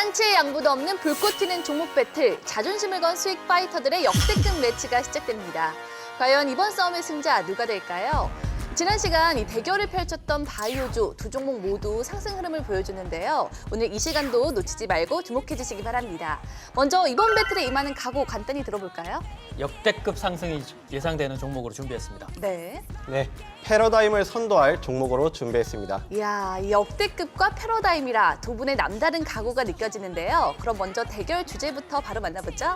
한치의 양보도 없는 불꽃 튀는 종목 배틀, 자존심을 건 수익 파이터들의 역대급 매치가 시작됩니다. 과연 이번 싸움의 승자 누가 될까요? 지난 시간 이 대결을 펼쳤던 바이오주 두 종목 모두 상승 흐름을 보여주는데요. 오늘 이 시간도 놓치지 말고 주목해 주시기 바랍니다. 먼저 이번 배틀에 임하는 각오 간단히 들어볼까요? 역대급 상승이 예상되는 종목으로 준비했습니다. 네. 네, 패러다임을 선도할 종목으로 준비했습니다. 이야, 이 역대급과 패러다임이라 두 분의 남다른 각오가 느껴지는데요. 그럼 먼저 대결 주제부터 바로 만나보죠.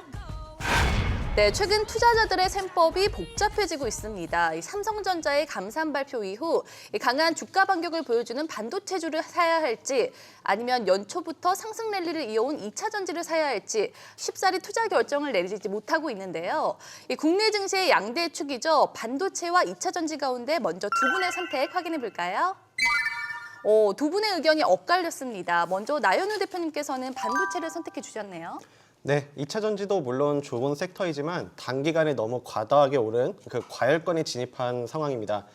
네, 최근 투자자들의 셈법이 복잡해지고 있습니다. 이 삼성전자의 감산 발표 이후 이 강한 주가 반격을 보여주는 반도체주를 사야 할지 아니면 연초부터 상승 랠리를 이어온 2차 전지를 사야 할지 쉽사리 투자 결정을 내리지 못하고 있는데요. 이 국내 증시의 양대 축이죠. 반도체와 2차 전지 가운데 먼저 두 분의 선택 확인해 볼까요? 두 분의 의견이 엇갈렸습니다. 먼저 나연우 대표님께서는 반도체를 선택해 주셨네요. 네, 2차 전지도 물론 좋은 섹터이지만 단기간에 너무 과다하게 오른 그 과열권에 진입한 상황입니다.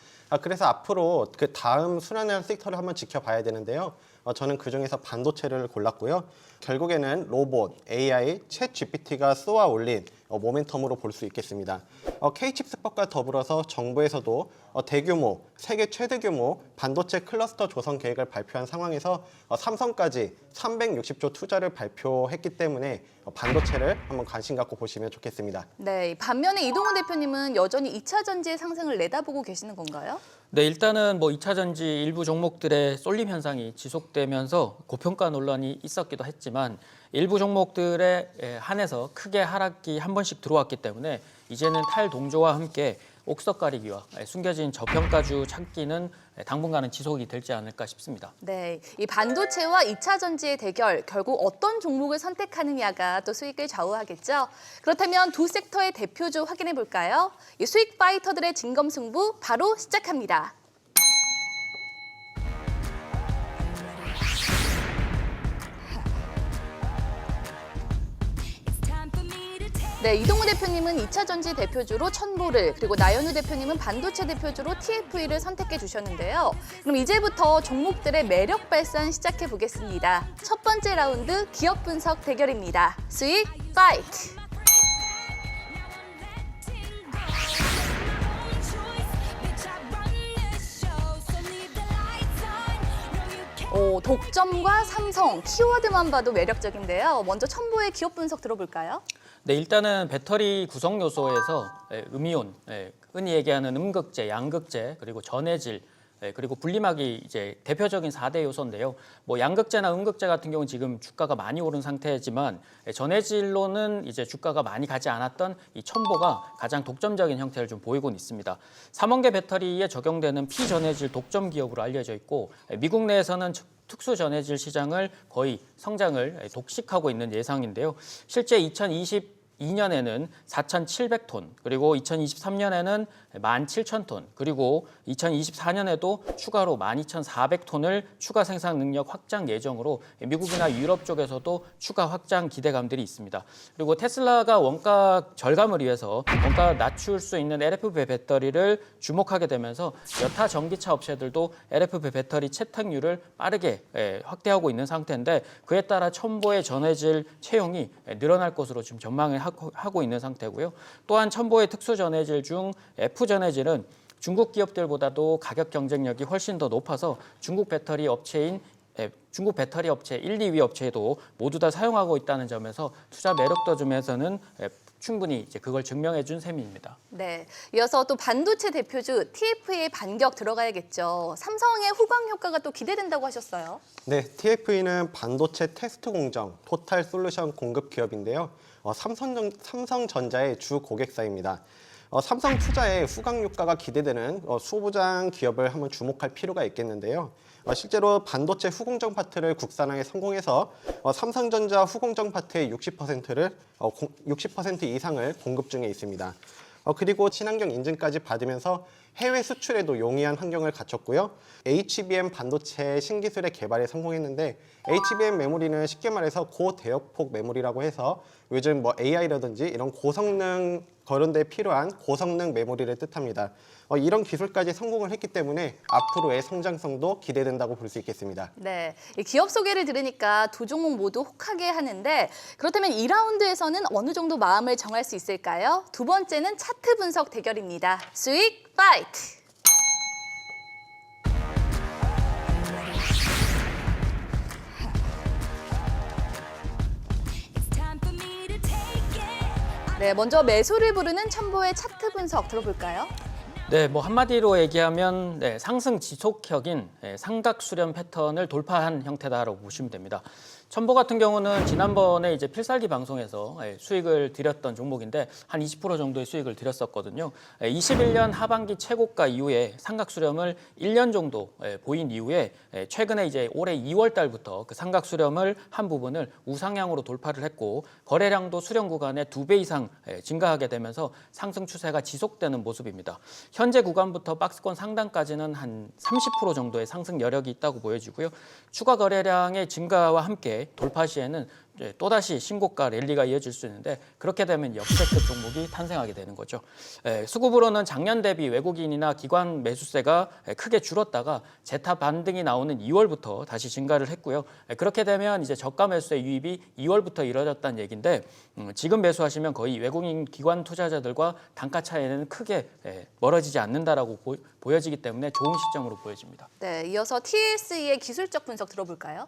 그래서 앞으로 그 다음 순환할 섹터를 한번 지켜봐야 되는데요. 저는 그중에서 반도체를 골랐고요. 결국에는 로봇, AI, 챗 GPT가 쏘아 올린 모멘텀으로 볼 수 있겠습니다. K-칩스법과 더불어서 정부에서도 대규모, 세계 최대 규모 반도체 클러스터 조성 계획을 발표한 상황에서 삼성까지 360조 투자를 발표했기 때문에 반도체를 한번 관심 갖고 보시면 좋겠습니다. 네, 반면에 이동훈 대표님은 여전히 2차 전지의 상승을 내다보고 계시는 건가요? 네, 일단은 2차 전지 일부 종목들의 쏠림 현상이 지속되면서 고평가 논란이 있었기도 했지만 일부 종목들에 한해서 크게 하락이 한 번씩 들어왔기 때문에 이제는 탈동조와 함께 옥석 가리기와 숨겨진 저평가주 찾기는 당분간은 지속이 될지 않을까 싶습니다. 네, 이 반도체와 2차 전지의 대결, 결국 어떤 종목을 선택하느냐가 또 수익을 좌우하겠죠. 그렇다면 두 섹터의 대표주 확인해 볼까요? 이 수익 파이터들의 진검승부 바로 시작합니다. 네, 이동우 대표님은 2차 전지 대표주로 천보를, 그리고 나연우 대표님은 반도체 대표주로 TFE를 선택해 주셨는데요. 그럼 이제부터 종목들의 매력 발산 시작해 보겠습니다. 첫 번째 라운드 기업 분석 대결입니다. 수익 파이트! 독점과 삼성, 키워드만 봐도 매력적인데요. 먼저 천보의 기업 분석 들어볼까요? 네, 일단은 배터리 구성 요소에서 음이온, 흔히 얘기하는 음극재, 양극재, 그리고 전해질, 그리고 분리막이 이제 대표적인 4대 요소인데요. 양극재나 음극재 같은 경우는 지금 주가가 많이 오른 상태지만 전해질로는 이제 주가가 많이 가지 않았던 이 첨보가 가장 독점적인 형태를 좀 보이고 있습니다. 삼원계 배터리에 적용되는 피전해질 독점 기업으로 알려져 있고 미국 내에서는 특수 전해질 시장을 거의 성장을 독식하고 있는 예상인데요. 실제 2022년에는 4,700톤, 그리고 2023년에는 17,000톤, 그리고 2024년에도 추가로 12,400톤을 추가 생산 능력 확장 예정으로 미국이나 유럽 쪽에서도 추가 확장 기대감들이 있습니다. 그리고 테슬라가 원가 절감을 위해서 원가 낮출 수 있는 LFP 배터리를 주목하게 되면서 여타 전기차 업체들도 LFP 배터리 채택률을 빠르게 확대하고 있는 상태인데 그에 따라 첨보의 전해질 채용이 늘어날 것으로 지금 전망을 하고 있는 상태고요. 또한 첨보의 특수 전해질 중 F전해질은 중국 기업들보다도 가격 경쟁력이 훨씬 더 높아서 중국 배터리 업체 1, 2위 업체도 모두 다 사용하고 있다는 점에서 투자 매력도 점에서는 충분히 이제 그걸 증명해 준 셈입니다. 네, 이어서 또 반도체 대표주 TFE의 반격 들어가야겠죠. 삼성의 후광 효과가 또 기대된다고 하셨어요. 네, TFE는 반도체 테스트 공정, 토탈 솔루션 공급 기업인데요. 삼성전자의 주 고객사입니다. 삼성 투자의 후광 효과가 기대되는 수보장 기업을 한번 주목할 필요가 있겠는데요. 실제로 반도체 후공정 파트를 국산화에 성공해서 삼성전자 후공정 파트의 60% 이상을 공급 중에 있습니다. 그리고 친환경 인증까지 받으면서 해외 수출에도 용이한 환경을 갖췄고요. HBM 반도체 신기술의 개발에 성공했는데 HBM 메모리는 쉽게 말해서 고대역폭 메모리라고 해서 요즘 뭐 AI라든지 이런 고성능 그런 데 필요한 고성능 메모리를 뜻합니다. 이런 기술까지 성공을 했기 때문에 앞으로의 성장성도 기대된다고 볼 수 있겠습니다. 네, 이 기업 소개를 들으니까 두 종목 모두 혹하게 하는데 그렇다면 2라운드에서는 어느 정도 마음을 정할 수 있을까요? 두 번째는 차트 분석 대결입니다. 수익 파이트! 네, 먼저 매수를 부르는 첨보의 차트 분석 들어볼까요? 네, 뭐 한마디로 얘기하면 상승 지속적인 삼각 수렴 패턴을 돌파한 형태다라고 보시면 됩니다. 첨보 같은 경우는 지난번에 이제 필살기 방송에서 수익을 드렸던 종목인데 한 20% 정도의 수익을 드렸었거든요. 21년 하반기 최고가 이후에 삼각 수렴을 1년 정도 보인 이후에 최근에 이제 올해 2월 달부터 그 삼각 수렴을 한 부분을 우상향으로 돌파를 했고 거래량도 수렴 구간의 2배 이상 증가하게 되면서 상승 추세가 지속되는 모습입니다. 현재 구간부터 박스권 상단까지는 한 30% 정도의 상승 여력이 있다고 보여지고요. 추가 거래량의 증가와 함께 돌파 시에는 또다시 신고가 랠리가 이어질 수 있는데 그렇게 되면 역대급 종목이 탄생하게 되는 거죠. 수급으로는 작년 대비 외국인이나 기관 매수세가 크게 줄었다가 재타 반등이 나오는 2월부터 다시 증가를 했고요. 그렇게 되면 이제 저가 매수세 유입이 2월부터 이뤄졌다는 얘기인데 지금 매수하시면 거의 외국인 기관 투자자들과 단가 차이는 크게 멀어지지 않는다라고 보여지기 때문에 좋은 시점으로 보여집니다. 네, 이어서 TSE의 기술적 분석 들어볼까요?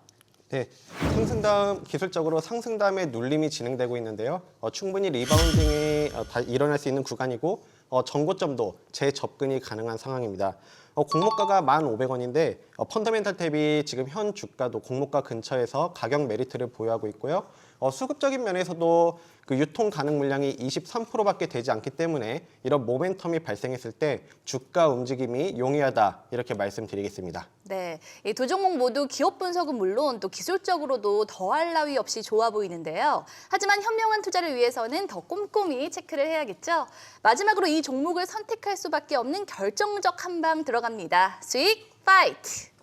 네, 상승 다음 기술적으로 상승 다음에 눌림이 진행되고 있는데요. 충분히 리바운딩이 일어날 수 있는 구간이고 전고점도 재접근이 가능한 상황입니다. 공모가가 1,500원인데 펀더멘탈 탭이 지금 현 주가도 공모가 근처에서 가격 메리트를 보유하고 있고요. 수급적인 면에서도 그 유통 가능 물량이 23%밖에 되지 않기 때문에 이런 모멘텀이 발생했을 때 주가 움직임이 용이하다 이렇게 말씀드리겠습니다. 네, 이 두 종목 모두 기업 분석은 물론 또 기술적으로도 더할 나위 없이 좋아 보이는데요. 하지만 현명한 투자를 위해서는 더 꼼꼼히 체크를 해야겠죠. 마지막으로 이 종목을 선택할 수밖에 없는 결정적 한방 들어갑니다. 수익 파이트!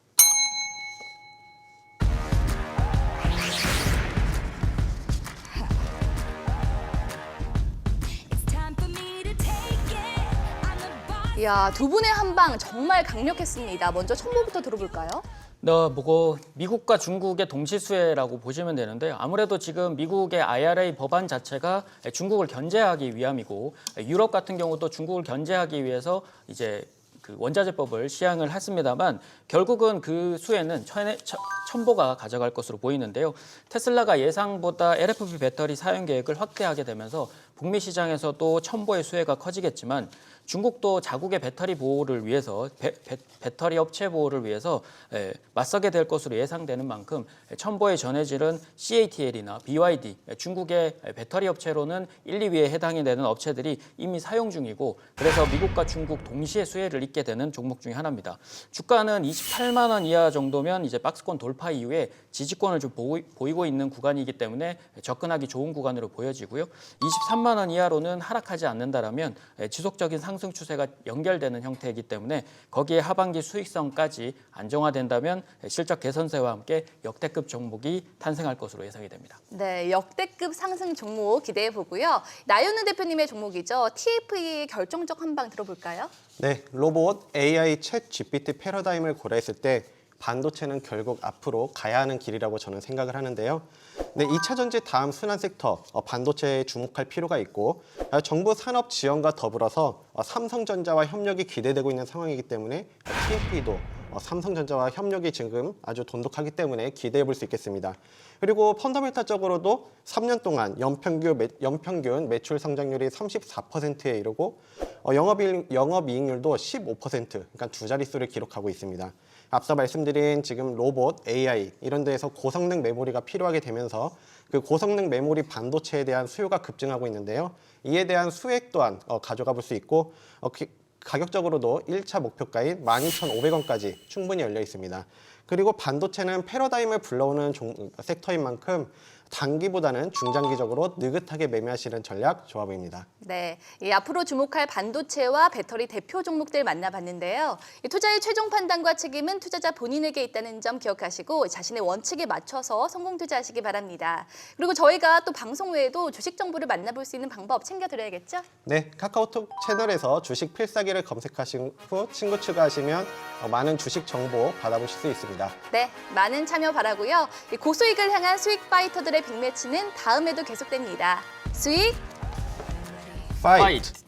이야, 두 분의 한방 정말 강력했습니다. 먼저 첨보부터 들어볼까요? 미국과 중국의 동시 수혜라고 보시면 되는데요. 아무래도 지금 미국의 IRA 법안 자체가 중국을 견제하기 위함이고 유럽 같은 경우도 중국을 견제하기 위해서 이제 그 원자재법을 시행을 했습니다만 결국은 그 수혜는 첨보가 가져갈 것으로 보이는데요. 테슬라가 예상보다 LFP 배터리 사용 계획을 확대하게 되면서 북미 시장에서도 첨보의 수혜가 커지겠지만 중국도 자국의 배터리 보호를 위해서 배터리 업체 보호를 위해서 맞서게 될 것으로 예상되는 만큼 첨보의 전해질은 CATL이나 BYD 중국의 배터리 업체로는 1, 2위에 해당이 되는 업체들이 이미 사용 중이고 그래서 미국과 중국 동시에 수혜를 입게 되는 종목 중에 하나입니다. 주가는 28만 원 이하 정도면 이제 박스권 돌파 이후에 지지권을 좀 보이고 있는 구간이기 때문에 접근하기 좋은 구간으로 보여지고요. 23만 원 이하로는 하락하지 않는다라면 지속적인 상승 추세가 연결되는 형태이기 때문에 거기에 하반기 수익성까지 안정화된다면 실적 개선세와 함께 역대급 종목이 탄생할 것으로 예상이 됩니다. 네, 역대급 상승 종목 기대해 보고요. 나윤우 대표님의 종목이죠. TFE의 결정적 한방 들어볼까요? 네, 로봇, AI, 챗 GPT 패러다임을 고려했을 때 반도체는 결국 앞으로 가야 하는 길이라고 저는 생각을 하는데요. 네, 2차 전지 다음 순환 섹터 반도체에 주목할 필요가 있고 정부 산업 지원과 더불어서 삼성전자와 협력이 기대되고 있는 상황이기 때문에 TFE도 삼성전자와 협력이 지금 아주 돈독하기 때문에 기대해 볼 수 있겠습니다. 그리고 펀더멘탈적으로도 3년 동안 연평균 매출 성장률이 34%에 이르고 영업이익률도 15%, 그러니까 두 자릿수를 기록하고 있습니다. 앞서 말씀드린 지금 로봇, AI 이런 데에서 고성능 메모리가 필요하게 되면서 그 고성능 메모리 반도체에 대한 수요가 급증하고 있는데요. 이에 대한 수익 또한 가져가 볼 수 있고 가격적으로도 1차 목표가인 12,500원까지 충분히 열려 있습니다. 그리고 반도체는 패러다임을 불러오는 섹터인 만큼 단기보다는 중장기적으로 느긋하게 매매하시는 전략 좋아 보입니다. 네, 앞으로 주목할 반도체와 배터리 대표 종목들 만나봤는데요. 이 투자의 최종 판단과 책임은 투자자 본인에게 있다는 점 기억하시고 자신의 원칙에 맞춰서 성공 투자하시기 바랍니다. 그리고 저희가 또 방송 외에도 주식 정보를 만나볼 수 있는 방법 챙겨드려야겠죠? 네, 카카오톡 채널에서 주식 필사기를 검색하신 후 친구 추가하시면 많은 주식 정보 받아보실 수 있습니다. 네, 많은 참여 바라고요. 이 고수익을 향한 수익 파이터들의 빅매치는 다음에도 계속됩니다. 수익! 파이트!